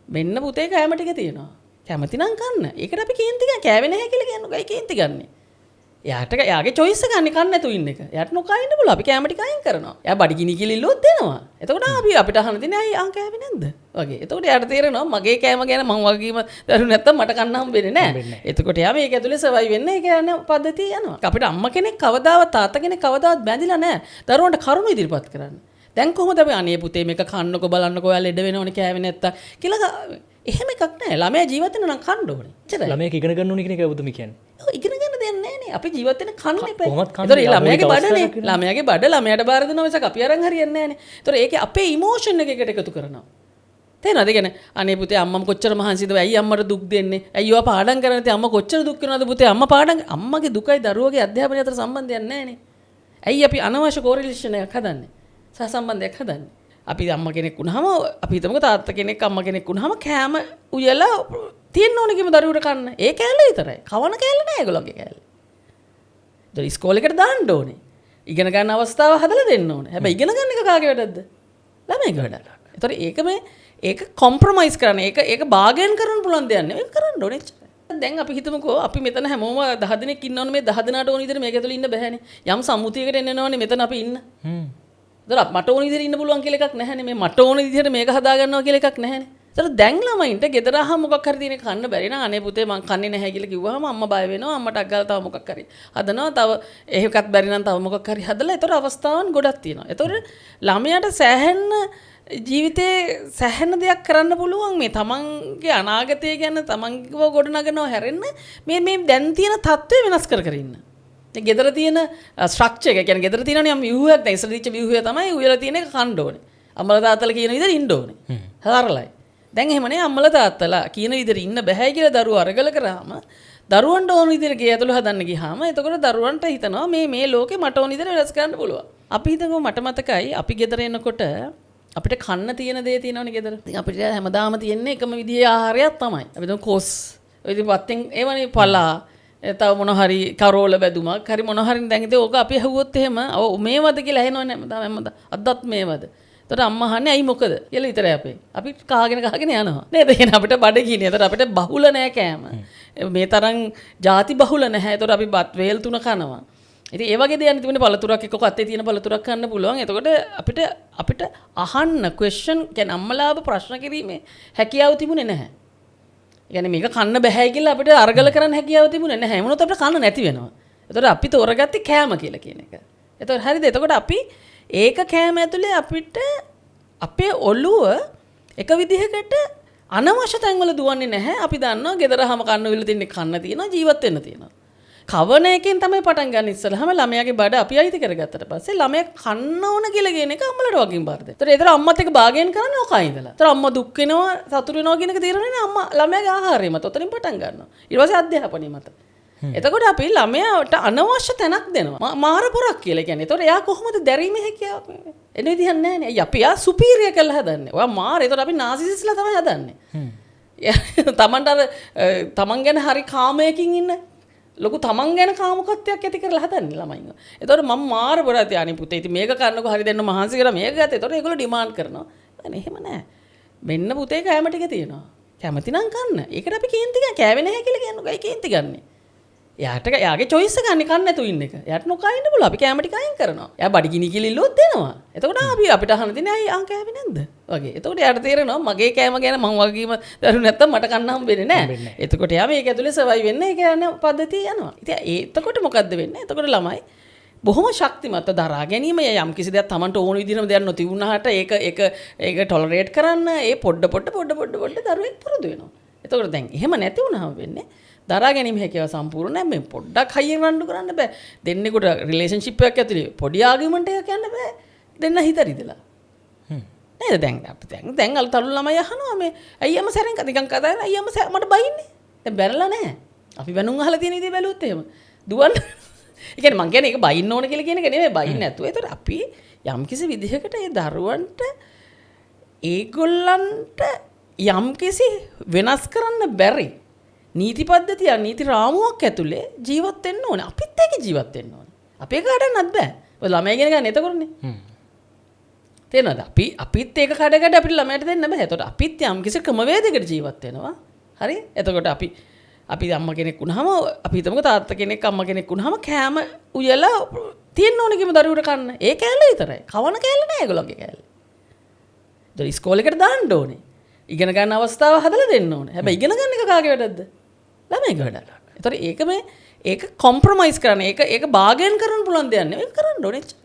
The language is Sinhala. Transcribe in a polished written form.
මෙන්න පුතේ කෑම ටික තියෙනවා. කැමති නම් කන්න. ඒකට අපි කේන්ති ගන්න කෑවේ නැහැ කියලා කියන්නේ. ගයි කේන්ති ගන්නෙ. එයාගේ choice එක ගන්න කන්න නැතු ඉන්න එක. එයාට නොකා ඉන්න පුළුවන්. අපි කැම ටික අයින් කරනවා. එයා බඩ ගිනි කිලිල්ලොත් දෙනවා. එතකොට අපිට අහන්න තියෙන්නේ අයි ආ කෑවේ නැද්ද? වගේ. එතකොට එයාට තේරෙනවා මගේ කෑම ගැන මම වගේම දරු නැත්තම් මට කන්න හම්බෙන්නේ නැහැ. එතකොට එයා මේක ඇතුලේ සර්වයිව් වෙන්න ඒක යන පද්ධතිය යනවා. අපිට අම්මා කෙනෙක් කවදාවත් තාත්තා කෙනෙක් කවදාවත් බැඳිලා නැහැ. දරුවන්ට කරුණු ඉදිරිපත් කරන්න. දැන් කොහොමද අපි අනේ පුතේ මේක කන්නකො බලන්නකො ඔයාලා ලෙඩ වෙනවනේ කෑවේ නැත්තම් කියලා එහෙම එකක් නැහැ. ළමයා ජීවත් වෙන නම් කන්න ඕනේ. එච්චරයි. ළමයා ඉගෙන ගන්න ඕනේ කියන එක බුදුම කියන්නේ. ඔව් ඉගෙන ගන්න දෙයක් නැහැ නේ. අපි ජීවත් වෙන කන්න එපා. ඒතර ළමයාගේ බඩනේ. ළමයාගේ බඩ ළමයාට බාර දෙනවා මිසක් අපි අරන් හරියන්නේ නැහැ නේ. ඒතර ඒකේ අපේ ඉමෝෂන් එක එකට එකතු කරනවා. තේරෙනවද? කියන්නේ අනේ පුතේ අම්මම කොච්චර මහන්සිද ඇයි අම්මට දුක් දෙන්නේ? ඇයි ඔයා පාඩම් කරන්නේ නැති අම්මා කොච්චර දුක් වෙනවද පුතේ? අම්මා පාඩම් අම්මගේ දුකයි දරුවගේ අධ්‍යාපනය අතර සම්බන්ධයක් නැහැ නේ. ඇයි අපි අනවශ්‍ය කෝරිලේෂන් එකක් හදන්නේ? සහසම්බන්ධයක් හදන්නේ. අපි අම්මා කෙනෙක් වුණාම අපි හිතමුකෝ තාත්තා කෙනෙක් අම්මා කෙනෙක් වුණාම කෑම උයලා තියෙන්න ඕනේ කිම දරුවට කන්න. ඒ කෑල්ල විතරයි. කවන කෑල්ල නෑ ඒගොල්ලන්ගේ කෑල්ල. ඒතර ඉස්කෝලේකට දාන්න ඕනේ. ඉගෙන ගන්න අවස්ථාව හදලා දෙන්න ඕනේ. හැබැයි ඉගෙන ගන්න එක කාගේ වැඩක්ද? ළමයිගේ වැඩක්. ඒතර ඒක කොම්ප්‍රොමයිස් කරන්න. ඒක බාගෑන් කරන්න පුළුවන් දෙයක් නෙවෙයි. කරන්න ඕනේ. දැන් අපි හිතමුකෝ අපි මෙතන හැමෝම 10 දෙනෙක් ඉන්නවනේ මේ 10 දෙනාට ඕන විදිහට මේක ඇතුළේ ඉන්න බෑනේ. යම් සම්මුතියකට එන්න ඕනේ මෙතන අපි ඉන්න. දර මට ඕන විදිහට ඉන්න පුළුවන් කියලා එකක් නැහැනේ. මේ මට ඕන විදිහට මේක හදා ගන්නවා කියලා එකක් නැහැනේ. ඒතර දැන් ළමයින්ට ගෙදර ආවම මොකක් හරි තියෙන කන්න බැරි නම් අනේ පුතේ මං කන්නේ නැහැ කියලා කිව්වහම අම්මා බය වෙනවා. අම්මට අග්ගාලා තව මොකක් හරි හදනවා. තව එහෙකත් බැරි නම් තව මොකක් හරි හදලා ඒතර අවස්ථාවන් ගොඩක් තියෙනවා. ඒතර ළමයාට සෑහෙන්න ජීවිතේ සෑහෙන දෙයක් කරන්න පුළුවන් මේ තමන්ගේ අනාගතය ගැන තමන්ව ගොඩනගනවා හැරෙන්න මේ දැන් තියෙන තත්ත්වය වෙනස් කර ඉන්න. ගෙදර තියෙන ස්ට්‍රක්චර් එක කියන්නේ ගෙදර තියෙනනේ යම් ව්‍යුහයක් දැන් ඉස්සර දීච්ච ව්‍යුහය තමයි උයලා තියෙන එක කන්න ඕනේ. අම්මලා තාත්තලා කියන විදිහට ඉන්න ඕනේ. හරලයි. දැන් එහෙමනේ අම්මලා තාත්තලා කියන විදිහට ඉන්න බෑ කියලා දරුවෝ අරගල කරාම දරුවන්ට ඕන විදිහට ගේ ඇතුළ හදන්න ගියාම එතකොට දරුවන්ට හිතනවා මේ ලෝකේ මට ඕන විදිහට වෙනස් කරන්න පුළුවන්. අපි හිතමු මට මතකයි අපි ගෙදර එනකොට අපිට කන්න තියෙන දේ තියෙනවනේ ගෙදර. ඉතින් අපිට හැමදාම තියෙන්නේ එකම විදිහේ ආහාරයක් තමයි. අපි දැන් කොස් ඉතින් වත්තෙන් ඒවනේ පලා තව මොන හරි කරෝල බැදුමක් හරි මොන හරි දැන් ඉතින් ඕක අපි ඇහුවොත් එහෙම ඔව් මේවද කියලා ඇහෙනවනේ හැමදාම අදත් මේවද. එතකොට අම්මා අහන්නේ ඇයි මොකද කියලා විතරයි අපේ. අපි කාගෙන යනවා. නේද? එහෙනම් අපිට බඩ ගිනේ. එතකොට අපිට බහුල නැහැ කෑම. මේ තරම් ಜಾති බහුල නැහැ. එතකොට අපි බත් වේල් තුන කනවා. ඉතින් ඒ වගේ දෙයක් තිබුණේ පළතුරක් එක්ක අතේ තියෙන පළතුරක් කන්න පුළුවන්. එතකොට අපිට අහන්න ක්වෙස්චන් කියන්නේ අම්මලාව ප්‍රශ්න කිරීමේ හැකියාව තිබුණේ නැහැ. يعني මේක කන්න බෑ කියලා අපිට අරගල කරන්න හැකියාව තිබුණේ නැහැ. මොනොත් අපිට කන්න නැති වෙනවා. එතකොට අපි තෝරගත්තේ කෑම කියලා කියන එක. එතකොට හරිද? එතකොට අපි ඒක කෑම ඇතුලේ අපිට අපේ ඔළුව එක විදිහකට අනවශ්‍ය තැන්වල දුවන්නේ නැහැ. අපි දන්නවා ගෙදරහම කන්න විල තින්නේ කන්න තියෙනවා ජීවත් වෙන්න තියෙනවා. කවන එකෙන් තමයි පටන් ගන්න ඉස්සෙල්ලාම ළමයාගේ බඩ අපි අයිති කරගත්තට පස්සේ ළමයා කන්න ඕන කියලා කියන එක අම්මලට වගින් බාර දෙන්න. ඒතර අම්මත් එක්ක බාගයෙන් කරන්නේ ඔකයි ඉඳලා. ඒතර අම්මා දුක් වෙනවා සතුටු වෙනවා කියන එක තීරණය අම්මා ළමයාගේ ආහාරය මත උතරින් පටන් ගන්නවා. ඊට පස්සේ අධ්‍යාපනය මත. එතකොට අපි ළමයාට අනවශ්‍ය තැනක් දෙනවා. මාර පොරක් කියලා කියන්නේ. ඒතකොට එයා කොහොමද දැරීමේ හැකියාවක් එන විදිහක් නැහැ නේ. අපි යා සුපීරියර් කරලා හදන්නේ. ඔයා මාර. ඒතකොට අපි නාසිසිස්ලා තමයි හදන්නේ. තමන්ට තමන් ගැන හරි කාමයකින් ඉන්න ලොකු තමන් ගැන කාමකත්වයක් ඇති කරලා හදන්නේ ළමයින්ව. ඒතකොට මම මාර බොරත් යන්නේ පුතේ ඉතින් මේක කරනකො හරි දෙන්න මහන්සි කරලා මේක ගත්තා. ඒතකොට ඒගොල්ලෝ ඩිමාන්ඩ් කරනවා. අනේ එහෙම නෑ. මෙන්න පුතේ කැම ටික තියෙනවා. කැමති නම් කන්න. ඒකට අපි කේන්ති ගන්න කෑවේ නැහැ කියලා කියනකො ඒ කේන්ති ගන්නෙ. එයාගේ choice එක ගන්න කන්න නැතු ඉන්න එක. එයාට නොකා ඉන්න පුළුවන්. අපි කැම ටික අයින් කරනවා. එයා බඩ ගිනි කිලිල්ලොත් දෙනවා. එතකොට අපිට අහන්න දෙන්නේ අයි ආ කෑවේ නැද්ද? වගේ. එතකොට එයාට තේරෙනවා මගේ කෑම ගැන මං වගේම දරු නැත්තම් මට කන්න හම්බෙන්නේ නැහැ. එතකොට එයා මේක ඇතුලේ සර්වයිව් වෙන්න ඒක යන පද්ධතිය යනවා. ඉතින් එතකොට මොකද්ද වෙන්නේ? එතකොට ළමයි බොහොම ශක්තිමත්ව දරා ගැනීම යම් කිසි දෙයක් Tamanට ඕන විදිහටම දෙයක් නොතිබුණාට ඒක ටොලරේට් කරන්න ඒ පොඩ දරුවෙක් පුරුදු වෙනවා. එතකොට දැන් එහෙම නැති වුණාම වෙන්නේ දරා ගැනීම හැකියාව සම්පූර්ණ නැහැ. මේ පොඩ්ඩක් හයියෙන් රණ්ඩු කරන්න බෑ. දෙන්නෙකුට රිලේෂන්ෂිප් එකක් ඇතුලේ පොඩි ආගියුමන්ට් එකක් යන්න බෑ. දෙන්න හිත රිදලා. නේද? දැන් තරු ළමයි අහනවා මේ අයියම සැරෙන් නිකන් කතා කරන අයියම මට බයින්නේ. දැන් බැනලා නැහැ. අපි බැනුම් අහලා තියෙන විදිහ බැලුවොත් එහෙම. දුවන්න. ඒ කියන්නේ මං කියන්නේ ඒක බයින්න ඕන කියලා කියන එක නෙමෙයි බයින්න නැතුව. ඒතර අපි යම්කිසි විදිහකට ඒ දරුවන්ට ඒගොල්ලන්ට යම්කිසි වෙනස් කරන්න බැරි නීති පද්ධතිය නීති රාමුවක් ඇතුලේ ජීවත් වෙන්න ඕනේ. අපිත් ඒක ජීවත් වෙන්න ඕනේ. අපේ කාටවත් බෑ. ඔය ළමයි කියන ගන්න එතකොටනේ. තේනද අපිත් ඒක කඩකට අපිට ළමයට දෙන්න බෑ. එතකොට අපිත් යම් කිසි ක්‍රමවේදයකට ජීවත් වෙනවා. හරි? එතකොට අපි අම්ම කෙනෙක් වුණාම අපි හිතමුකෝ තාත්තා කෙනෙක් අම්මා කෙනෙක් වුණාම කෑම උයලා තියෙන්න ඕනේ කිම දරුවට කන්න. ඒ කෑල්ල විතරයි. කවන කෑල්ල නෑ ඒගොල්ලෝගේ කෑල්ල. ඒතකොට ඉස්කෝලේකට දාන්න ඕනේ. ඉගෙන ගන්න අවස්ථාව හදලා දෙන්න ඕනේ. හැබැයි ඉගෙන ගන්න එක කාගේ වැඩක්ද? ළමයිගේ වැඩක්. ඒතකොට ඒක කොම්ප්‍රොමයිස් කරන්න ඒක බාගයන් කරන්න පුළුවන් දෙයක් නෙවෙයි කරන්න ඕනේ.